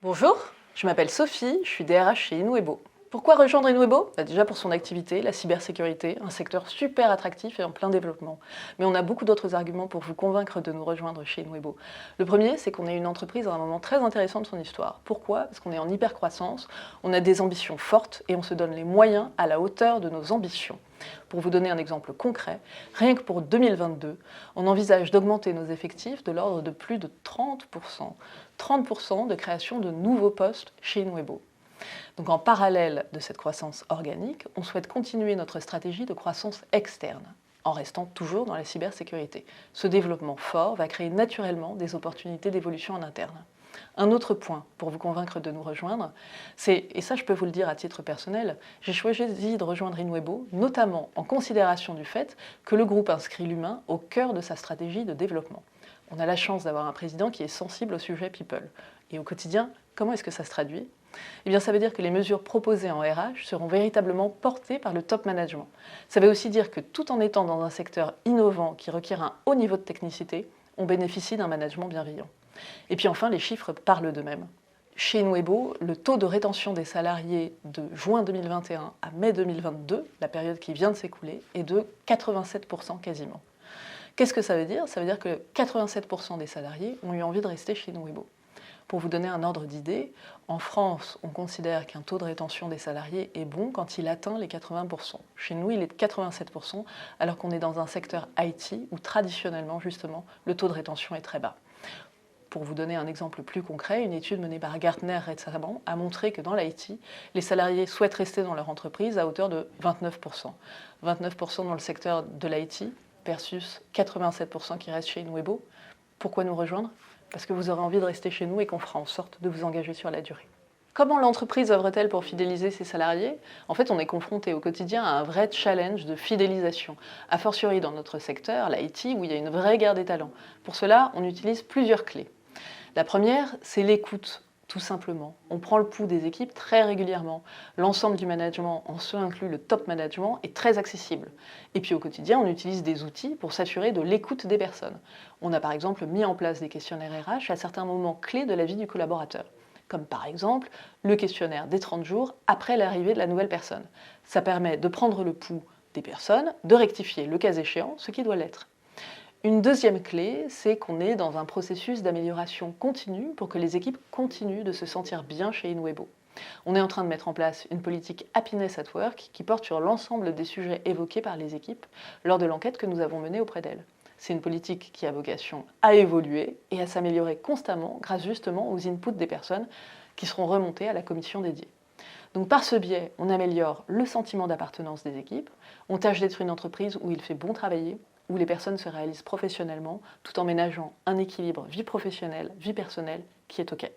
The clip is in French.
Bonjour, je m'appelle Sophie, je suis DRH chez Inuebo. Pourquoi rejoindre Inuebo? Déjà pour son activité, la cybersécurité, un secteur super attractif et en plein développement. Mais on a beaucoup d'autres arguments pour vous convaincre de nous rejoindre chez Inuebo. Le premier, c'est qu'on est une entreprise à un moment très intéressant de son histoire. Pourquoi? Parce qu'on est en hypercroissance, on a des ambitions fortes et on se donne les moyens à la hauteur de nos ambitions. Pour vous donner un exemple concret, rien que pour 2022, on envisage d'augmenter nos effectifs de l'ordre de plus de 30%. 30% de création de nouveaux postes chez Inuebo. Donc en parallèle de cette croissance organique, on souhaite continuer notre stratégie de croissance externe, en restant toujours dans la cybersécurité. Ce développement fort va créer naturellement des opportunités d'évolution en interne. Un autre point pour vous convaincre de nous rejoindre, c'est, et ça je peux vous le dire à titre personnel, j'ai choisi de rejoindre Inuebo, notamment en considération du fait que le groupe inscrit l'humain au cœur de sa stratégie de développement. On a la chance d'avoir un président qui est sensible au sujet people. Et au quotidien, comment est-ce que ça se traduit? Eh bien, ça veut dire que les mesures proposées en RH seront véritablement portées par le top management. Ça veut aussi dire que tout en étant dans un secteur innovant qui requiert un haut niveau de technicité, on bénéficie d'un management bienveillant. Et puis enfin, les chiffres parlent d'eux-mêmes. Chez Inuebo, le taux de rétention des salariés de juin 2021 à mai 2022, la période qui vient de s'écouler, est de 87% quasiment. Qu'est-ce que ça veut dire? Ça veut dire que 87% des salariés ont eu envie de rester chez Inuebo. Pour vous donner un ordre d'idée, en France, on considère qu'un taux de rétention des salariés est bon quand il atteint les 80%. Chez nous, il est de 87%, alors qu'on est dans un secteur IT où traditionnellement, justement, le taux de rétention est très bas. Pour vous donner un exemple plus concret, une étude menée par Gartner récemment a montré que dans l'IT, les salariés souhaitent rester dans leur entreprise à hauteur de 29%. 29% dans le secteur de l'IT versus 87% qui restent chez Inuebo. Pourquoi nous rejoindre? Parce que vous aurez envie de rester chez nous et qu'on fera en sorte de vous engager sur la durée. Comment l'entreprise œuvre-t-elle pour fidéliser ses salariés? En fait, on est confronté au quotidien à un vrai challenge de fidélisation, a fortiori dans notre secteur, l'IT, où il y a une vraie guerre des talents. Pour cela, on utilise plusieurs clés. La première, c'est l'écoute, tout simplement. On prend le pouls des équipes très régulièrement. L'ensemble du management, en ce inclut le top management, est très accessible. Et puis au quotidien, on utilise des outils pour s'assurer de l'écoute des personnes. On a par exemple mis en place des questionnaires RH à certains moments clés de la vie du collaborateur, comme par exemple le questionnaire des 30 jours après l'arrivée de la nouvelle personne. Ça permet de prendre le pouls des personnes, de rectifier le cas échéant ce qui doit l'être. Une deuxième clé, c'est qu'on est dans un processus d'amélioration continue pour que les équipes continuent de se sentir bien chez Inuebo. On est en train de mettre en place une politique Happiness at Work qui porte sur l'ensemble des sujets évoqués par les équipes lors de l'enquête que nous avons menée auprès d'elles. C'est une politique qui a vocation à évoluer et à s'améliorer constamment grâce justement aux inputs des personnes qui seront remontés à la commission dédiée. Donc par ce biais, on améliore le sentiment d'appartenance des équipes, on tâche d'être une entreprise où il fait bon travailler, où les personnes se réalisent professionnellement, tout en ménageant un équilibre vie professionnelle, vie personnelle qui est OK.